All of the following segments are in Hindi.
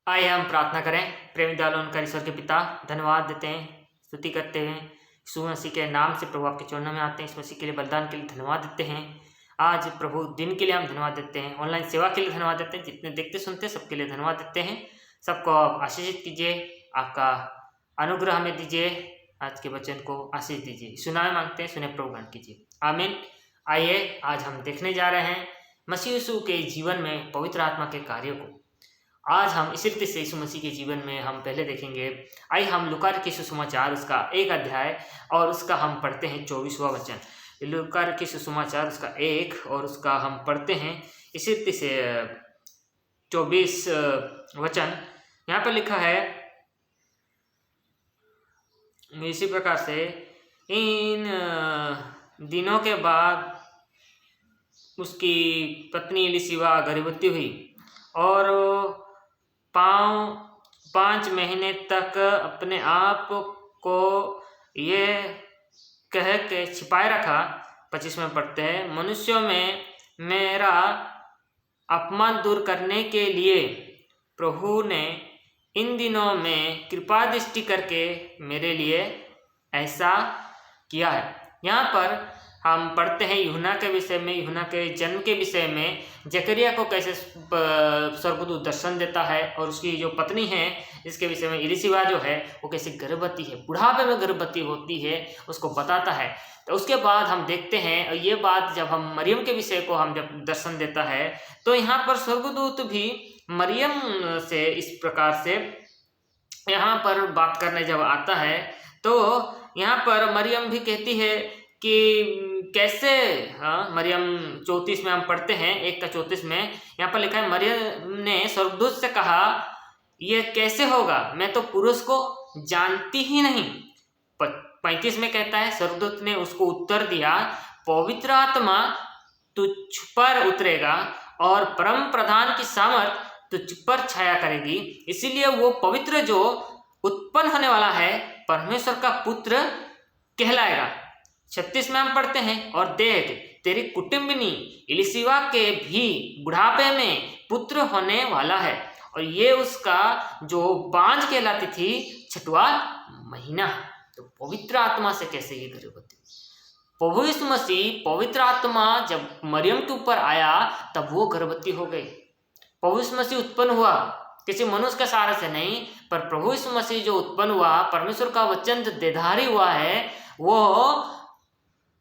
आइए हम प्रार्थना करें। प्रेमी दयालु उनका ईश्वर के पिता, धन्यवाद देते हैं, स्तुति करते हैं यीशु मसीह के नाम से प्रभु आपके चरणों में आते हैं। इस मसीह के लिए बलिदान के लिए धन्यवाद देते हैं। आज प्रभु दिन के लिए हम धन्यवाद देते हैं, ऑनलाइन सेवा के लिए धन्यवाद देते हैं, जितने देखते सुनते हैं सबके लिए धन्यवाद देते हैं। सबको आप आशीषित कीजिए, आपका अनुग्रह हमें दीजिए, आज के वचन को आशीष दीजिए। सुनाए मांगते हैं, सुने प्रभु ग्रहण कीजिए, आमीन। आइए आज हम देखने जा रहे हैं मसीह यीशु के जीवन में पवित्र आत्मा के कार्यों को। आज हम इसी रीति से यीशु मसीह के जीवन में हम पहले देखेंगे। आइए हम लूका के सुसमाचार उसका 1 अध्याय और उसका हम पढ़ते हैं 24वां वचन। लूका के सुसमाचार उसका 1 और उसका हम पढ़ते हैं इसी रीति से 24 वचन। यहाँ पर लिखा है इसी प्रकार से, इन दिनों के बाद उसकी पत्नी एलीशिबा गर्भवती हुई और 5 महीने तक अपने आप को ये कह के छिपाए रखा। 25 में पढ़ते हैं, मनुष्यों में मेरा अपमान दूर करने के लिए प्रभु ने इन दिनों में कृपा दृष्टि करके मेरे लिए ऐसा किया है। यहाँ पर हम पढ़ते हैं यूहन्ना के विषय में, यूहन्ना के जन्म के विषय में, जकरिया को कैसे स्वर्गदूत दर्शन देता है और उसकी जो पत्नी है इसके विषय में एलीशिबा जो है वो कैसे गर्भवती है, बुढ़ापे में गर्भवती होती है, उसको बताता है। तो उसके बाद हम देखते हैं, और ये बात जब हम मरियम के विषय को हम जब दर्शन देता है तो यहाँ पर स्वर्गदूत भी मरियम से इस प्रकार से यहाँ पर बात करने जब आता है तो यहाँ पर मरियम भी कहती है कि कैसे, मरियम 34 में हम पढ़ते हैं, 1 का 34 में यहाँ पर लिखा है, मरियम ने स्वर्गदूत से कहा, यह कैसे होगा, मैं तो पुरुष को जानती ही नहीं। 35 में कहता है, स्वर्गदूत ने उसको उत्तर दिया, पवित्र आत्मा तुझ पर उतरेगा और परम प्रधान की सामर्थ तुझ पर छाया करेगी, इसीलिए वो पवित्र जो उत्पन्न होने वाला है परमेश्वर का पुत्र कहलाएगा। 36 में हम पढ़ते हैं, और देख तेरी कुटुंबिनी एलीशिबा के भी बुढ़ापे में पुत्र होने वाला है, और ये उसका जो बांझ कहलाती थी 6वां महीना। तो पवित्र आत्मा से कैसे ये गर्भवती? प्रभु यीशु मसीह पवित्र आत्मा जब मरियम के ऊपर आया तब वो गर्भवती हो गई। प्रभु यीशु मसीह उत्पन्न हुआ किसी मनुष्य के सहारे से नहीं, पर प्रभु यीशु मसीह जो उत्पन्न हुआ, परमेश्वर का वचन जो देहधारी हुआ है, वो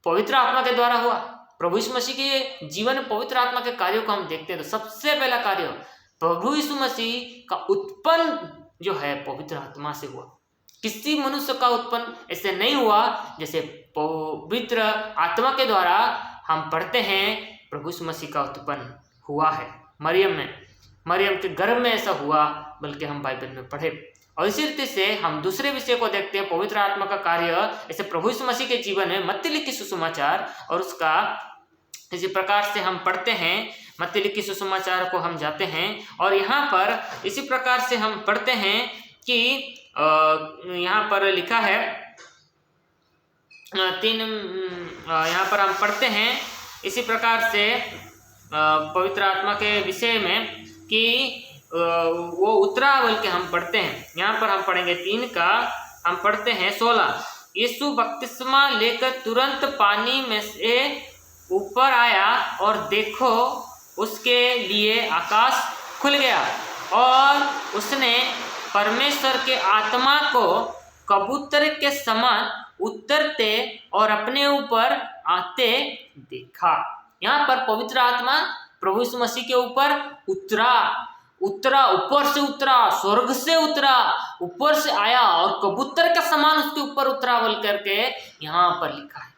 पवित्र आत्मा के द्वारा हुआ। प्रभु यीशु मसीह के जीवन में पवित्र आत्मा के कार्यों को हम देखते हैं तो सबसे पहला कार्य प्रभु यीशु मसीह का उत्पन्न जो है पवित्र आत्मा से हुआ। किसी मनुष्य का उत्पन्न ऐसे नहीं हुआ जैसे पवित्र आत्मा के द्वारा हम पढ़ते हैं प्रभु यीशु मसीह का उत्पन्न हुआ है मरियम के गर्भ में ऐसा हुआ, बल्कि हम बाइबल में पढ़े। और इसी रीति से हम दूसरे विषय को देखते हैं, पवित्र आत्मा का कार्य ऐसे प्रभु यीशु मसीह के जीवन में मत्ती लिखी सुसमाचार और उसका इसी प्रकार से हम पढ़ते हैं। मत्ती लिखी सुसमाचार को हम जाते हैं और यहाँ पर इसी प्रकार से हम पढ़ते हैं कि यहाँ पर लिखा है यहाँ पर हम पढ़ते हैं इसी प्रकार से पवित्र आत्मा के विषय में कि वो उतरा, बल्कि हम पढ़ते हैं। यहाँ पर हम पढ़ेंगे 3 का हम पढ़ते हैं 16। यीशु बपतिस्मा लेकर तुरंत पानी में से ऊपर आया और देखो उसके लिए आकाश खुल गया और उसने परमेश्वर के आत्मा को कबूतर के समान उतरते और अपने ऊपर आते देखा। यहाँ पर पवित्र आत्मा प्रभु यीशु मसीह के ऊपर उतरा, ऊपर से उतरा, स्वर्ग से उतरा, ऊपर से आया और कबूतर के समान उसके ऊपर उतरा बोल करके यहाँ पर लिखा है।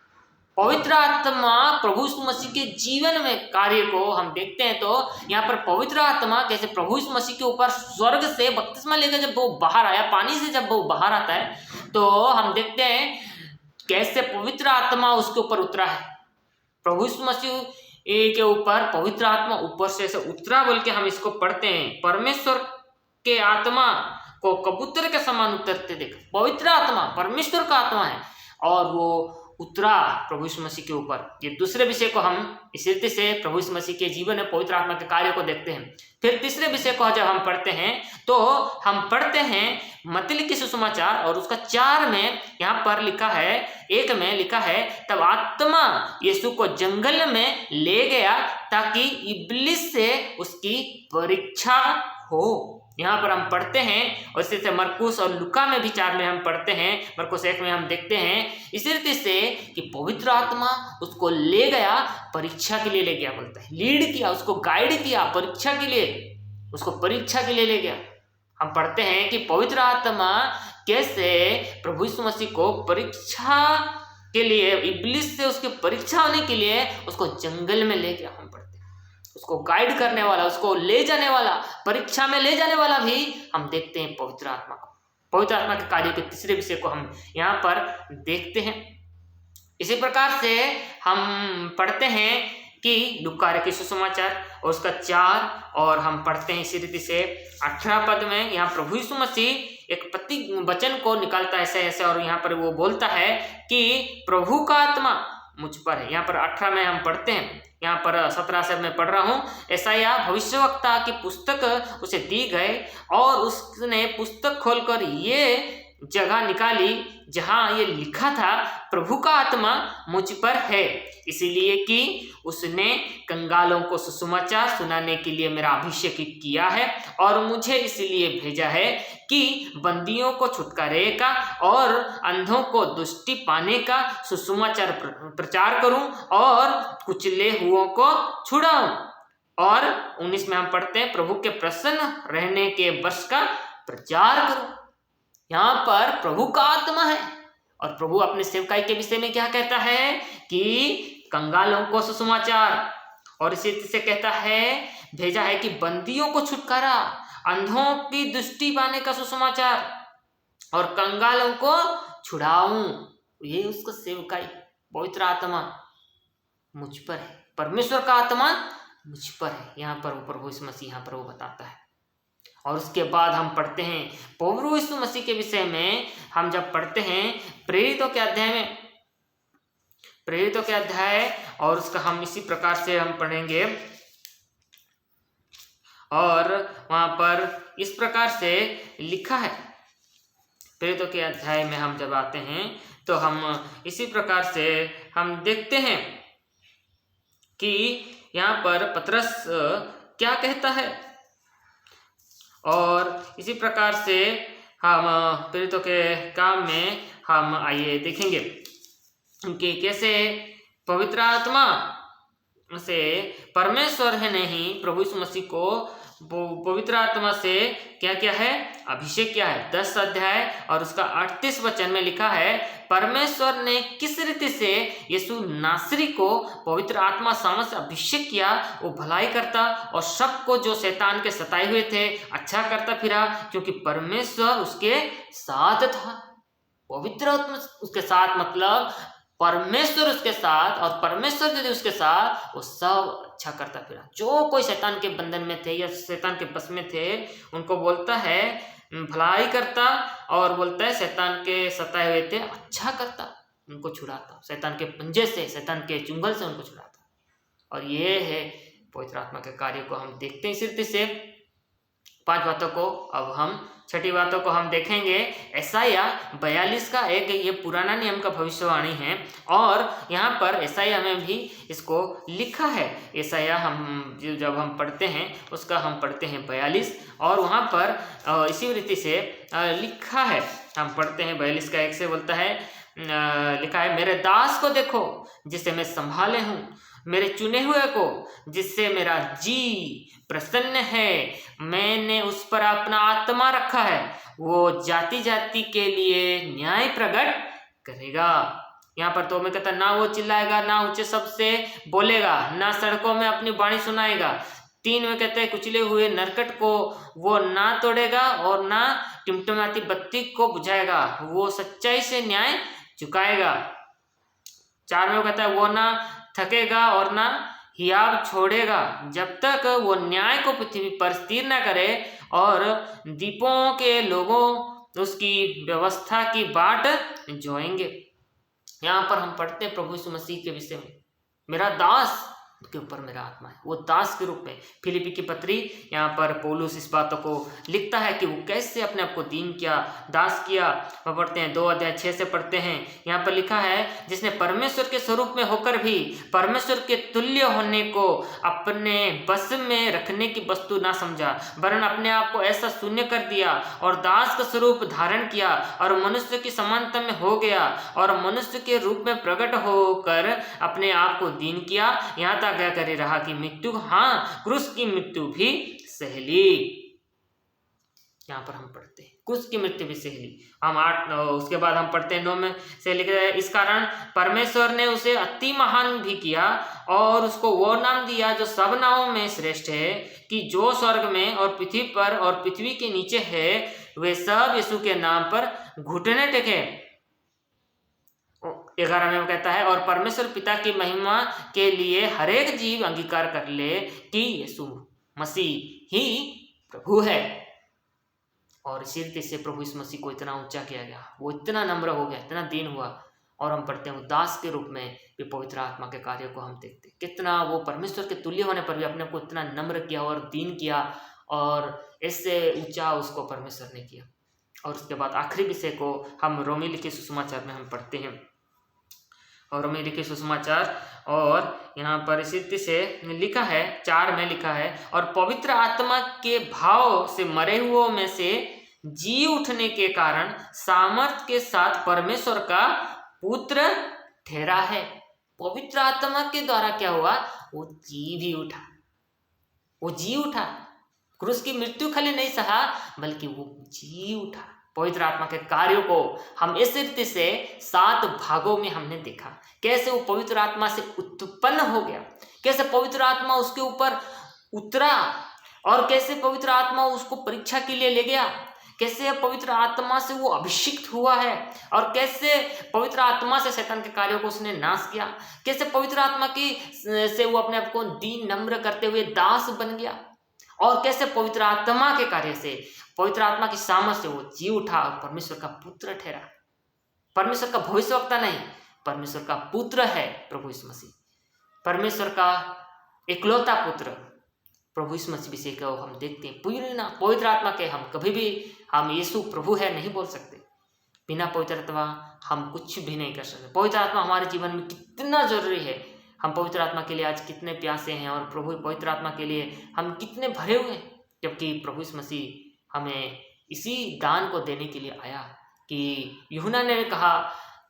पवित्र आत्मा प्रभु यीशु मसीह के जीवन में कार्य को हम देखते हैं तो यहाँ पर पवित्र आत्मा कैसे प्रभु यीशु मसीह के ऊपर स्वर्ग से बपतिस्मा लेकर जब वो बाहर आया, पानी से जब वो बाहर आता है तो हम देखते हैं कैसे पवित्र आत्मा उसके ऊपर उतरा है। प्रभु यीशु मसीह के ऊपर पवित्र आत्मा ऊपर से ऐसे उतरा बोल के हम इसको पढ़ते हैं। परमेश्वर के आत्मा को कबूतर के समान उतरते देखा। पवित्र आत्मा परमेश्वर का आत्मा है और वो उतरा प्रभु यीशु मसीह के ऊपर। ये दूसरे विषय को हम इस रीति से प्रभु यीशु मसीह के जीवन में पवित्र आत्मा के कार्य को देखते हैं। फिर तीसरे विषय को जब हम पढ़ते हैं तो हम पढ़ते हैं मत्ती लिखी सुसमाचार और उसका 4 में यहाँ पर लिखा है, 1 में लिखा है, तब आत्मा यीशु को जंगल में ले गया ताकि इब्लिस से उसकी परीक्षा हो। यहाँ पर हम पढ़ते हैं और इसी से मरकुस और लुका में भी 4 में हम पढ़ते हैं, मरकुस 1 में हम देखते हैं इसी रीति से कि पवित्र आत्मा उसको ले गया, परीक्षा के लिए ले गया, बोलता है लीड किया, उसको गाइड किया परीक्षा के लिए, उसको परीक्षा के लिए ले गया। हम पढ़ते हैं कि पवित्र आत्मा कैसे प्रभु यीशु मसीह को परीक्षा के लिए, इब्लिस से उसकी परीक्षा होने के लिए उसको जंगल में ले गया। हम पढ़ते हैं उसको गाइड करने वाला, उसको ले जाने वाला, परीक्षा में ले जाने वाला भी हम देखते हैं पवित्र आत्मा को। पवित्र आत्मा के कार्य के तीसरे विषय को हम यहाँ पर देखते हैं। इसी प्रकार से हम पढ़ते हैं कि लूका के सुसमाचार और उसका 4 और हम पढ़ते हैं इसी रीति से 18 पद में यहाँ प्रभु यीशु मसीह एक पति वचन को निकालता है ऐसे ऐसे, और यहाँ पर वो बोलता है कि प्रभु का आत्मा मुझ पर है। यहाँ पर 18 में हम पढ़ते हैं, यहाँ पर 17 से मैं पढ़ रहा हूँ। यशायाह भविष्यवक्ता की पुस्तक उसे दी गई और उसने पुस्तक खोलकर ये जगह निकाली जहाँ ये लिखा था, प्रभु का आत्मा मुझ पर है, इसीलिए कि उसने कंगालों को सुसमाचार सुनाने के लिए मेरा अभिषेक किया है और मुझे इसलिए भेजा है कि बंदियों को छुटकारे का और अंधों को दृष्टि पाने का सुसमाचार प्रचार करूं और कुचले हुओं को छुड़ाऊं। और 19 में हम पढ़ते हैं, प्रभु के प्रसन्न रहने के वर्ष का प्रचार करूं। यहाँ पर प्रभु का आत्मा है और प्रभु अपने सेवकाई के विषय में क्या कहता है कि कंगालों को सुसमाचार, और इसी से कहता है भेजा है कि बंदियों को छुटकारा, अंधों की दृष्टि पाने का सुसमाचार और कंगालों को छुड़ाऊं। ये उसका सेवकाई। पवित्र आत्मा मुझ पर है, परमेश्वर का आत्मा मुझ पर है। यहाँ पर प्रभु यीशु मसीह यहाँ पर वो बताता है। और उसके बाद हम पढ़ते हैं प्रभु यीशु मसीह के विषय में। हम जब पढ़ते हैं प्रेरितों के अध्याय में, प्रेरितों के अध्याय और उसका हम इसी प्रकार से हम पढ़ेंगे और वहाँ पर इस प्रकार से लिखा है। प्रेरितों के अध्याय में हम जब आते हैं तो हम इसी प्रकार से हम देखते हैं कि यहाँ पर पतरस क्या कहता है, और इसी प्रकार से हम प्रेरितों के काम में हम आइए देखेंगे कि कैसे पवित्र आत्मा से परमेश्वर है नहीं, प्रभु यीशु मसीह को पवित्र आत्मा से क्या क्या है, अभिषेक किया है। 10 अध्याय और उसका 38 वचन में लिखा है, परमेश्वर ने किस रीति से यीशु नासरी को पवित्र आत्मा सामर्थ से अभिषेक किया, वो भलाई करता और सबको जो शैतान के सताए हुए थे अच्छा करता फिरा, क्योंकि परमेश्वर उसके साथ था। पवित्र आत्मा उसके साथ मतलब परमेश्वर उसके साथ, और परमेश्वर यदि उसके साथ वो सब अच्छा करता फिरा। जो कोई शैतान के बंधन में थे या शैतान के बस में थे उनको बोलता है भलाई करता, और बोलता है शैतान के सताए हुए थे अच्छा करता, उनको छुड़ाता, शैतान के पंजे से, शैतान के चुंगल से उनको छुड़ाता। और ये है पवित्र आत्मा के कार्य को हम देखते हैं इस रीति से। 5 बातों को अब हम 6ठी बातों को हम देखेंगे। यशायाह 42 का एक ये पुराना नियम का भविष्यवाणी है और यहाँ पर यशायाह में भी इसको लिखा है। यशायाह हम जब हम पढ़ते हैं उसका हम पढ़ते हैं 42 और वहाँ पर इसी रीति से लिखा है। हम पढ़ते हैं 42 का 1 से बोलता है, लिखा है, मेरे दास को देखो जिसे मैं संभाले हूँ, मेरे चुने हुए को जिससे मेरा जी प्रसन्न है, मैंने उस पर अपना आत्मा रखा है, वो जाति जाति के लिए न्याय प्रकट करेगा। यहाँ पर तो मैं कहता ना वो चिल्लाएगा, ना ऊंचे शब्द से बोलेगा, ना सड़कों में अपनी वाणी सुनाएगा। 3 में कहते हैं कुचले हुए नरकट को वो ना तोड़ेगा और ना टिमटिमाती बत्ती को बुझाएगा, वो सच्चाई से न्याय चुकाएगा। 4 में वो कहता है वो ना थकेगा और ना हियाब छोड़ेगा जब तक वो न्याय को पृथ्वी पर स्थिर न करे, और द्वीपों के लोगों उसकी व्यवस्था की बाट जोएंगे। यहाँ पर हम पढ़ते हैं प्रभु यीशु मसीह के विषय में, मेरा दास के ऊपर मेरा आत्मा है, वो दास के रूप में। फिलिपी की पत्री यहाँ पर पौलुस इस बातों को लिखता है कि वो कैसे अपने आप को दीन किया, दास किया। वह पढ़ते हैं 2 अध्याय 6 से पढ़ते हैं, यहाँ पर लिखा है, जिसने परमेश्वर के स्वरूप में होकर भी परमेश्वर के तुल्य होने को अपने बस में रखने की वस्तु ना समझा, वरन अपने आप को ऐसा शून्य कर दिया और दास का स्वरूप धारण किया और मनुष्य की समानता में हो गया और मनुष्य के रूप में प्रकट होकर अपने आप को दीन किया, यहाँ क्या करे रहा कि मृत्यु, हाँ क्रूस की मृत्यु भी सहली। यहाँ पर हम पढ़ते हैं क्रूस की मृत्यु भी सहली। हम 8 उसके बाद हम पढ़ते हैं 9 में से लिख रहे हैं, इस कारण परमेश्वर ने उसे अति महान भी किया और उसको वो नाम दिया जो सब नामों में श्रेष्ठ है, कि जो स्वर्ग में और पृथ्वी पर और पृथ्वी के नीचे है वे सब यीशु के नाम पर घुटने टेके। 11 में कहता है, और परमेश्वर पिता की महिमा के लिए हर एक जीव अंगीकार कर ले कि यीशु मसीह ही प्रभु है। और इसी रीति से प्रभु इस मसीह को इतना ऊंचा किया गया, वो इतना नम्र हो गया, इतना दीन हुआ। और हम पढ़ते हैं उदास के रूप में भी पवित्र आत्मा के कार्य को हम देखते हैं, कितना वो परमेश्वर के तुल्य होने पर भी अपने को इतना नम्र किया और दीन किया, और इससे ऊंचा उसको परमेश्वर ने किया। और उसके बाद आखिरी विषय को हम रोमी लिखे सुसमाचार में हम पढ़ते हैं, और रोमी लिखे सुसमाचार, और यहाँ पर इसी रीति से लिखा है 4 में लिखा है, और पवित्र आत्मा के भाव से मरे हुओं में से जी उठने के कारण सामर्थ के साथ परमेश्वर का पुत्र ठहरा है। पवित्र आत्मा के द्वारा क्या हुआ, वो जी भी उठा, वो जी उठा, क्रूस की मृत्यु खाली नहीं सहा बल्कि वो जी उठा। पवित्र आत्मा के कार्यों को हम इस रीति से 7 भागों में हमने देखा, कैसे वो पवित्र आत्मा से उत्पन्न हो गया, कैसे पवित्र आत्मा उसके ऊपर उतरा, और कैसे पवित्र आत्मा उसको परीक्षा के लिए ले गया, कैसे पवित्र आत्मा से वो अभिषिक्त हुआ है, और कैसे पवित्र आत्मा से शैतान के कार्यों को उसने नाश किया, कैसे पवित्र आत्मा की से वो अपने आप को दीन नम्र करते हुए दास बन गया, और कैसे पवित्र आत्मा के कार्य से, पवित्र आत्मा की सामर्थ्य से वो जी उठा और परमेश्वर का पुत्र ठहरा। परमेश्वर का भविष्यवक्ता नहीं, परमेश्वर का पुत्र है प्रभु यीशु मसीह, परमेश्वर का इकलौता पुत्र प्रभु यीशु मसीह विषय को हम देखते हैं। पवित्र आत्मा के हम कभी भी हम यीशु प्रभु है नहीं बोल सकते। बिना पवित्र आत्मा हम कुछ भी नहीं कर सकते। पवित्र आत्मा हमारे जीवन में कितना जरूरी है, हम पवित्र आत्मा के लिए आज कितने प्यासे हैं, और प्रभु पवित्र आत्मा के लिए हम कितने भरे हुए हैं, जबकि प्रभु यीशु मसीह हमें इसी दान को देने के लिए आया। कि यूहन्ना ने कहा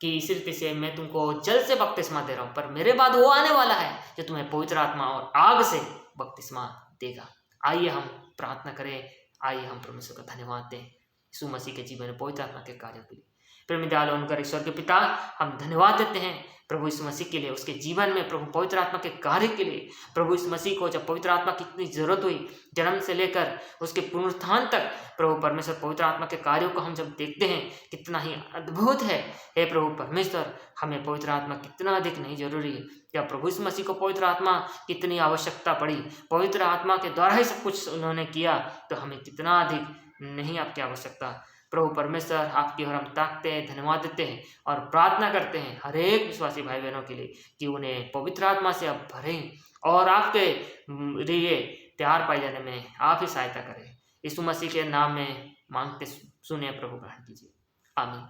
कि इस रीति से मैं तुमको जल से बपतिस्मा दे रहा हूँ, पर मेरे बाद वो आने वाला है जो तुम्हें पवित्र आत्मा और आग से बपतिस्मा देगा। आइए हम प्रार्थना करें, आइए हम परमेश्वर का धन्यवाद दें यीशु मसीह के जीवन में पवित्र आत्मा के कार्यों के लिए। प्रेमी दयालु उनका ईश्वर के पिता, हम धन्यवाद देते हैं प्रभु यीशु मसीह के लिए, उसके जीवन में प्रभु पवित्र आत्मा के कार्य के लिए। प्रभु यीशु मसीह को जब पवित्र आत्मा की इतनी जरूरत हुई, जन्म से लेकर उसके पुनरुत्थान तक, प्रभु परमेश्वर पवित्र आत्मा के कार्यों को हम जब देखते हैं कितना ही अद्भुत है। हे प्रभु परमेश्वर, हमें पवित्र आत्मा कितना अधिक नहीं जरूरी है, या प्रभु यीशु मसीह को पवित्र आत्मा कितनी आवश्यकता पड़ी, पवित्र आत्मा के द्वारा ही सब कुछ उन्होंने किया, तो हमें कितना अधिक नहीं आपकी आवश्यकता। प्रभु परमेश्वर, आपकी ओर हम ताकते हैं, धन्यवाद देते हैं और प्रार्थना करते हैं हर एक विश्वासी भाई बहनों के लिए कि उन्हें पवित्र आत्मा से आप भरें और आपके लिए तैयार पाए जाने में आप ही सहायता करें। यीशु मसीह के नाम में मांगते सुने प्रभु, ग्रहण कीजिए, आमीन।